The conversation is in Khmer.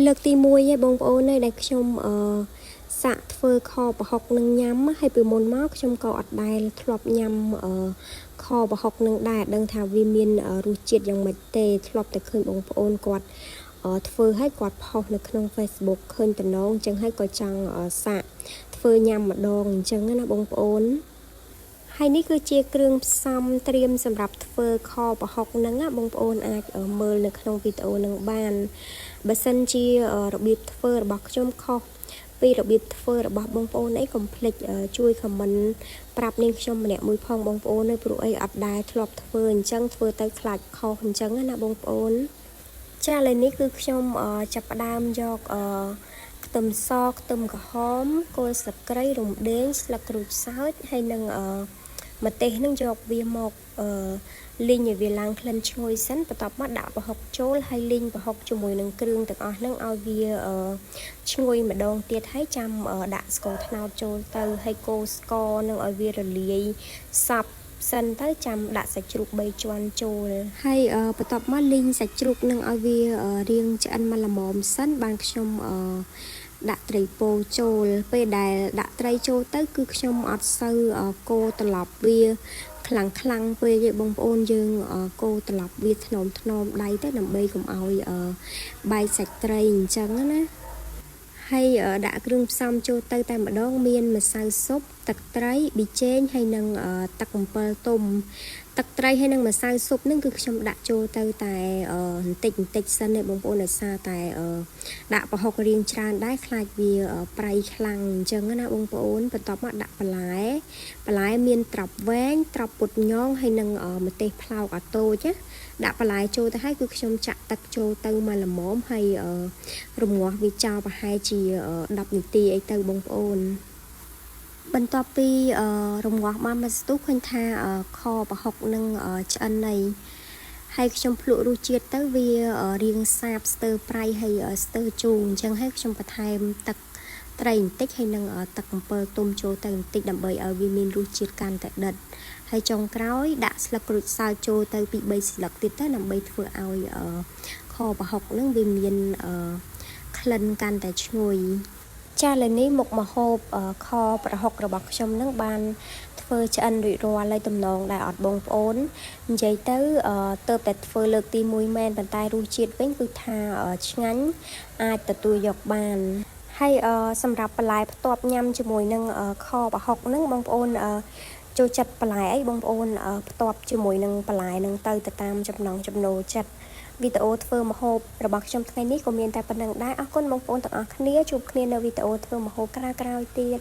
លើកទី1ឯបងប្អូនដែលខ្ញុំសាក់ធ្វើខប្រហុកនឹងញ៉ាំហើយពីមុនមកខ្ញុំក៏អត់ដែលធ្លាប់ញ៉ាំខប្រហុកនឹងដែរដឹងថាវាមានរសជាតិយ៉ាងម៉េចទេធ្លាប់តែឃើញបងប្អូនគាត់ធ្វើឲ្យគាត់ផុសនៅក្នុង Facebook ឃើញតំណងអញ្ចឹងហើយក៏ចង់សាក់ធ្វើញ៉ាំម្ដងអញ្ចឹងណាបងប្អូនហើយនេះគឺជាគ្រឿងផ្សំត្រៀមសម្រាប់ធ្វើខប្រហុកហ្នឹងណាបងប្អូនអាចមើលនៅក្នុងវីដេអូនឹងបានបើសិនជារបៀបធ្វើរបស់ខ្ញុំខុសពីរបៀបធ្វើរបស់បងប្អូនអីកុំភ្លេចជួយ comment ប្រាប់នាងខ្ញុំម្នាក់មួយផងបងប្អូននៅព្រោះអីអត់ដែរធ្លាប់ធ្វើអញ្ចឹងធ្វើទៅខ្លាចខុសអញ្ចឹងណាបងប្អូនចាឥឡូវនេះគឺខ្ញុំចាប់ផ្ដើមយកខ្ទឹមសខ្ទឹមក្រហមគល់ស្លឹកគ្រៃរំដេងស្លឹកក្រូចសើចហើយនឹងម្ទេសនឹងយកវាមកលីងឲ្យវាឡើងក្លិនឈ្ងុយសិនបន្ទាប់មកដាក់ប្រហុកចូលហើយលីងប្រហុកជាមួយនឹងគ្រឿងទាំងអស់ហ្នឹងឲ្យវាឈ្ងុយម្ដងទៀតហើយចាំដាក់ស្ករត្នោតចូលទៅហើយកូរស្ករនឹងឲ្យវារលាយសព្វសិនទៅចាំដាក់សាច់ជ្រូក3ជាន់ចូលហើយបន្ទាប់មកលីងសាច់ជ្រូកនឹងឲ្យវារាងឆ្អិនមកល្មមសិនបានខ្ញុំដាក់ត្រីពោចូលពេលដែលដាក់ត្រីចូលទៅគឺខ្ញុំអត់សូវកូរត្រឡប់វាខ្លាំងពេកទេបងប្អូនយើងកូរត្រឡប់វាថ្នមដៃទៅដើម្បីកុំឲ្យបែកសាច់ត្រីអញ្ចឹងណាហើយដាក់គ្រឿងផ្សំចូលទៅតែម្ដងមានម្សៅស៊ុបទឹកត្រីប៊ីចេងហើយនឹងទឹកអំពិលទុំទឹកត្រីហើយនឹងម្សៅស៊ុបហ្នឹងគឺខ្ញុំដាក់ចូលទៅតែបន្តិចសិនទេបងប្អូនដោយសារតែដាក់ប្រហុករៀងច្រើនដែរខ្លាចវាប្រៃខ្លាំងអញ្ចឹងណាបងប្អូនបន្ទាប់មកដាក់បន្លែមានត្រប់វែងត្រប់ពុតញងហើយនឹងម្ទេសផ្លោកអាតូចណាដាក់បន្លែចូលទៅហើយគឺខ្ញុំចាក់ទឹកចូលទៅមកល្មមហើយរំងាស់វាចោលប្រហែលជា10នាទីអីទៅបងប្អូនបន្ទាប់ពីរំងាស់បានមួយស្ទុះឃើញថាខប្រហុកនឹងឆ្អិនហើយខ្ញុំភ្លក់រសជាតិទៅវារាងសាបស្ទើរប្រៃហើយស្ទើរជូរអញ្ចឹងហើយខ្ញុំបន្ថែមទឹកត្រីបន្តិចហើយនឹងទឹកអំពិលទុំចូលទៅបន្តិចដើម្បីឲ្យវាមានរសជាតិកាន់តែដិតហើយចុងក្រោយដាក់ស្លឹកក្រូចសើចចូលទៅពី3ស្លឹកទៀតទៅដើម្បីធ្វើឲ្យខប្រហុកនឹងវាមានក្លិនកាន់តែឈ្ងុយចាឥឡូវនេះមុខម្ហូបខប្រហុករបស់ខ្ញុំនឹងបានធ្វើឆ្អិនរួចរាល់ហើយតំណងដែរអត់បងប្អូននិយាយទៅទៅតែធ្វើលើកទី1មែនប៉ុន្តែរសជាតិវិញគឺថាឆ្ងាញ់អាចទទួលយកបានហើយសម្រាប់បន្លែផ្ទាប់ញ៉ាំជាមួយនឹងខប្រហុកហ្នឹងបងប្អូនចូលចិត្តបន្លែអីបងប្អូនផ្ទាប់ជាមួយនឹងបន្លែហ្នឹងទៅតាមចំណង់ចំណូលចិត្តវីដេអូធ្វើម្ហូបរបស់ខ្ញុំថ្ងៃនេះក៏មានតែប៉ុណ្្នឹងដែរអរគុណបងប្អូនទាំងអស់គ្នាជួបគ្នានៅវីដេអូធ្វើម្ហូបក្រោយៗទៀត